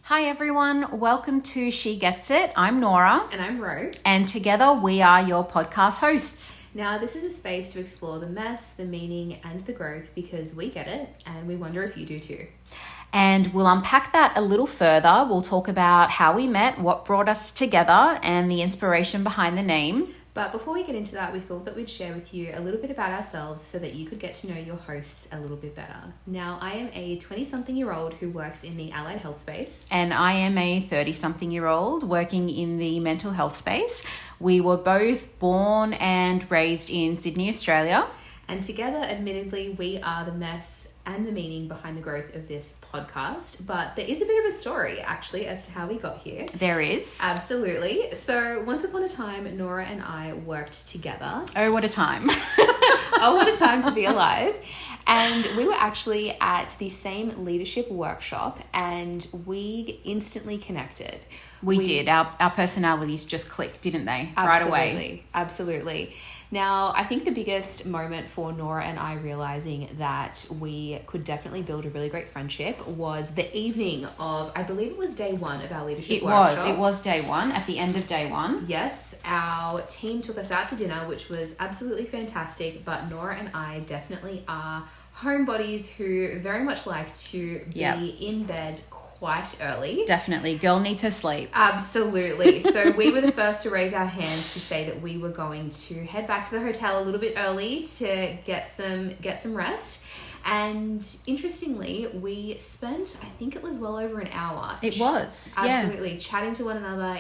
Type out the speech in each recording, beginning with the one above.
Hi everyone, welcome to She Gets It. I'm Noura. And I'm Ro. And together we are your podcast hosts. Now, this is a space to explore the mess, the meaning, and the growth because we get it and we wonder if you do too. And we'll unpack that a little further. We'll talk about how we met, what brought us together, and the inspiration behind the name. But before we get into that, we thought that we'd share with you a little bit about ourselves so that you could get to know your hosts a little bit better. Now, I am a 20-something-year-old who works in the allied health space. And I am a 30-something-year-old working in the mental health space. We were both born and raised in Sydney, Australia. And together, admittedly, we are the mess and the meaning behind the growth of this podcast. But there is a bit of a story, actually, as to how we got here. There is. Absolutely. So once upon a time, Noura and I worked together. Oh, what a time. Oh, what a time to be alive. And we were actually at the same leadership workshop and we instantly connected. We did. Our personalities just clicked, didn't they? Absolutely, right away. Absolutely. Now, I think the biggest moment for Noura and I realizing that we could definitely build a really great friendship was the evening of, I believe it was day one of our leadership workshop. It was day one, at the end of day one. Yes, our team took us out to dinner, which was absolutely fantastic, but Noura and I definitely are homebodies who very much like to be in bed quite early. Definitely. Girl needs her sleep. Absolutely. So we were the first to raise our hands to say that we were going to head back to the hotel a little bit early to get some rest. And interestingly, we spent, I think it was well over an hour. It was. Absolutely. Yeah. Chatting to one another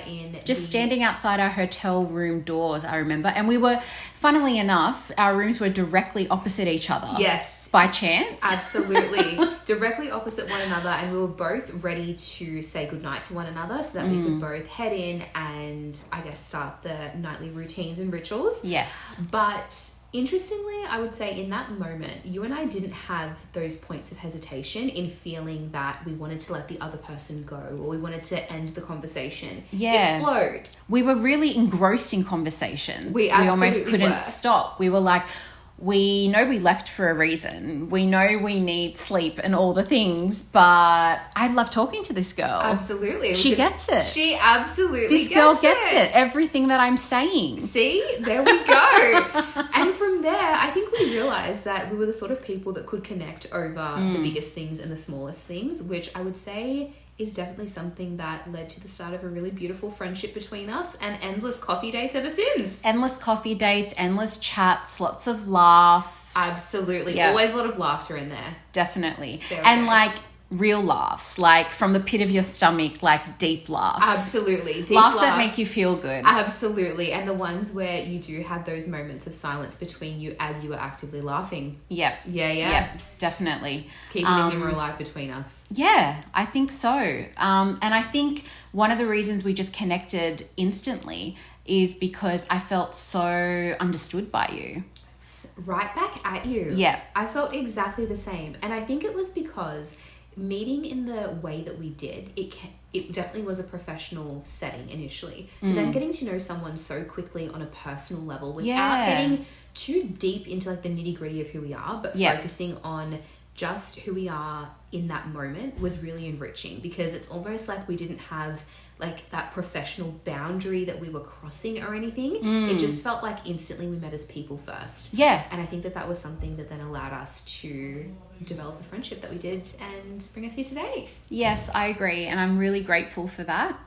standing outside our hotel room doors, I remember. And we were, funnily enough, our rooms were directly opposite each other. Yes. By chance. Absolutely. Directly opposite one another. And we were both ready to say goodnight to one another so that we could both head in and, I guess, start the nightly routines and rituals. Yes. But interestingly, I would say in that moment, you and I didn't have those points of hesitation in feeling that we wanted to let the other person go or we wanted to end the conversation. Yeah. It flowed. We were really engrossed in conversation. We almost couldn't were. stop. We were like, we know we left for a reason. We know we need sleep and all the things, but I love talking to this girl. Absolutely. She gets it. She absolutely this girl gets it. Everything that I'm saying. See? There we go. And from there, I think we realized that we were the sort of people that could connect over the biggest things and the smallest things, which I would say is definitely something that led to the start of a really beautiful friendship between us and endless coffee dates ever since. Endless coffee dates, endless chats, lots of laughs. Absolutely. Yeah. Always a lot of laughter in there. Definitely. And like real laughs, like from the pit of your stomach, like deep laughs. Absolutely. Deep laughs that make you feel good. Absolutely. And the ones where you do have those moments of silence between you as you are actively laughing. Yep. Yeah. Definitely. Keeping the humor alive between us. Yeah, I think so. And I think one of the reasons we just connected instantly is because I felt so understood by you. Right back at you. Yeah. I felt exactly the same. And I think it was because meeting in the way that we did, it definitely was a professional setting initially. So then getting to know someone so quickly on a personal level without getting too deep into like the nitty-gritty of who we are, but focusing on just who we are in that moment was really enriching because it's almost like we didn't have like that professional boundary that we were crossing or anything. It just felt like instantly we met as people first. Yeah. And I think that was something that then allowed us to develop a friendship that we did and bring us here today. Yes, I agree. And I'm really grateful for that.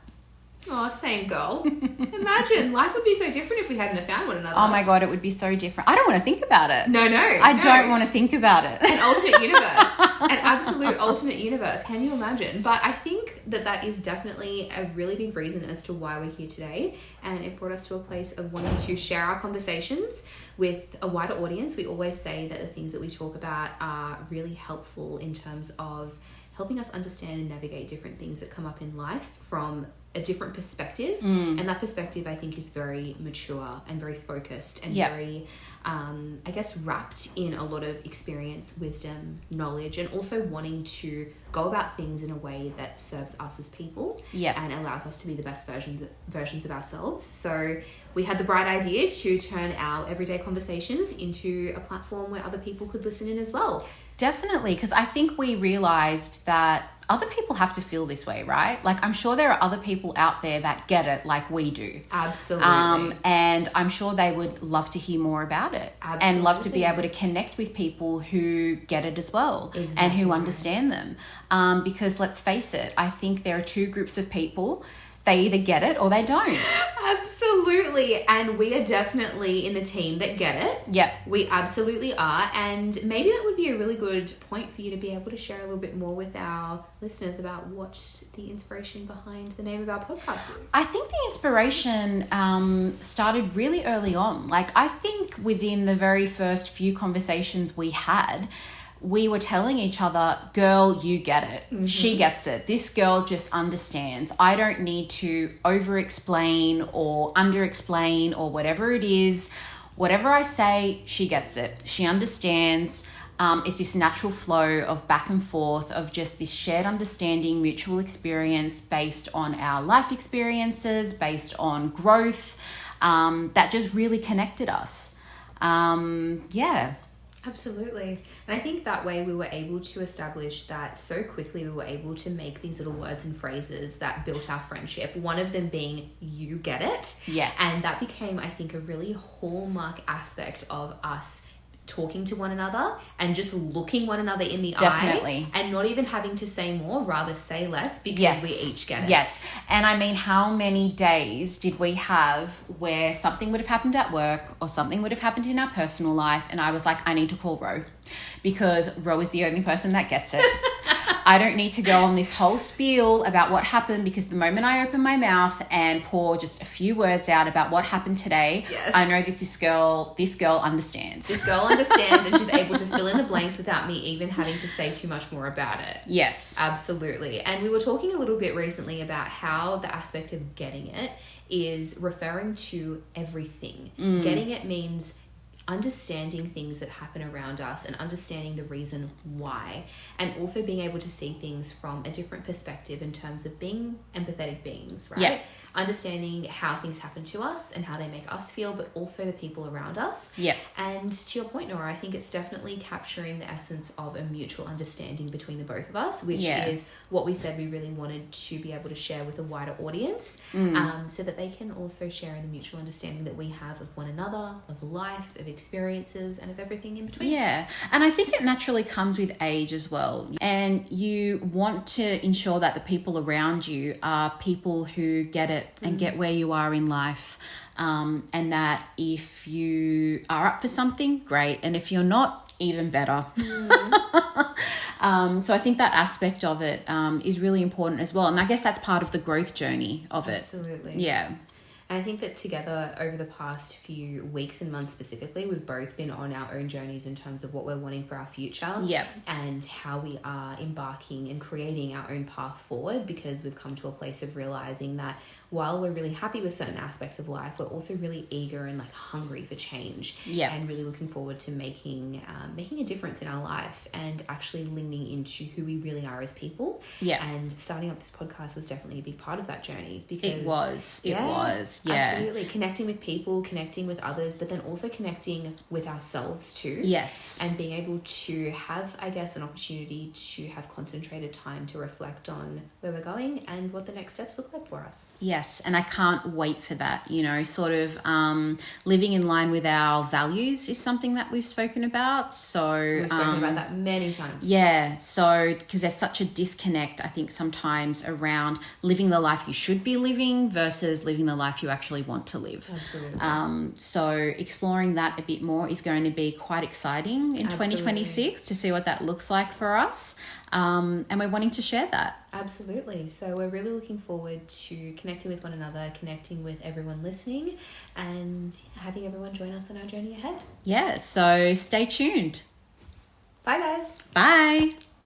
Oh, same girl. Imagine, life would be so different if we hadn't have found one another. Oh my God, it would be so different. I don't want to think about it. No. I don't want to think about it. An alternate universe. An absolute alternate universe. Can you imagine? But I think that is definitely a really big reason as to why we're here today. And it brought us to a place of wanting to share our conversations with a wider audience. We always say that the things that we talk about are really helpful in terms of helping us understand and navigate different things that come up in life from a different perspective. And that perspective, I think, is very mature and very focused and very, I guess, wrapped in a lot of experience, wisdom, knowledge, and also wanting to go about things in a way that serves us as people and allows us to be the best versions of ourselves. So we had the bright idea to turn our everyday conversations into a platform where other people could listen in as well. Definitely, because I think we realized that other people have to feel this way, right? Like, I'm sure there are other people out there that get it like we do. Absolutely. And I'm sure they would love to hear more about it. Absolutely. And love to be able to connect with people who get it as well. Exactly. And who understand them. Because let's face it, I think there are two groups of people. They either get it or they don't. Absolutely. And we are definitely in the team that get it. Yep. We absolutely are. And maybe that would be a really good point for you to be able to share a little bit more with our listeners about what the inspiration behind the name of our podcast is. I think the inspiration started really early on. Like, I think within the very first few conversations we had, we were telling each other, girl, you get it. Mm-hmm. She gets it. This girl just understands. I don't need to over-explain or under-explain or whatever it is. Whatever I say, she gets it. She understands. It's this natural flow of back and forth of just this shared understanding, mutual experience based on our life experiences, based on growth, that just really connected us. Yeah. Absolutely. And I think that way we were able to establish that so quickly. We were able to make these little words and phrases that built our friendship. One of them being, you get it. Yes. And that became, I think, a really hallmark aspect of us talking to one another and just looking one another in the Definitely. eye and not even having to say more, rather say less, because we each get it. Yes. And I mean, how many days did we have where something would have happened at work or something would have happened in our personal life and I was like, I need to call Ro because Ro is the only person that gets it. I don't need to go on this whole spiel about what happened because the moment I open my mouth and pour just a few words out about what happened today, yes. I know that this girl understands. This girl understands and she's able to fill in the blanks without me even having to say too much more about it. Yes. Absolutely. And we were talking a little bit recently about how the aspect of getting it is referring to everything. Getting it means understanding things that happen around us and understanding the reason why, and also being able to see things from a different perspective in terms of being empathetic beings, right? Yep. Understanding how things happen to us and how they make us feel, but also the people around us. Yep. And to your point, Noura, I think it's definitely capturing the essence of a mutual understanding between the both of us, which is what we said we really wanted to be able to share with a wider audience, so that they can also share in the mutual understanding that we have of one another, of life, of experiences, and of everything in between. Yeah. And I think it naturally comes with age as well. And you want to ensure that the people around you are people who get it and get where you are in life. And that if you are up for something, great. And if you're not, even better. So I think that aspect of it is really important as well. And I guess that's part of the growth journey of it. Absolutely. Yeah. And I think that together over the past few weeks and months specifically, we've both been on our own journeys in terms of what we're wanting for our future. Yep. And how we are embarking and creating our own path forward, because we've come to a place of realizing that while we're really happy with certain aspects of life, we're also really eager and like hungry for change. Yep. And really looking forward to making a difference in our life and actually leaning into who we really are as people. Yeah. And starting up this podcast was definitely a big part of that journey, because It was. Yeah. Absolutely. Connecting with people, connecting with others, but then also connecting with ourselves too. Yes. And being able to have, I guess, an opportunity to have concentrated time to reflect on where we're going and what the next steps look like for us. Yes. And I can't wait for that, sort of living in line with our values is something that we've spoken about. So we've spoken about that many times. Yeah. So because there's such a disconnect, I think, sometimes around living the life you should be living versus living the life you actually want to live. Absolutely. So exploring that a bit more is going to be quite exciting in 2026 to see what that looks like for us. And we're wanting to share that. Absolutely. So we're really looking forward to connecting with one another, connecting with everyone listening, and having everyone join us on our journey ahead. Yeah. So stay tuned. Bye, guys. Bye.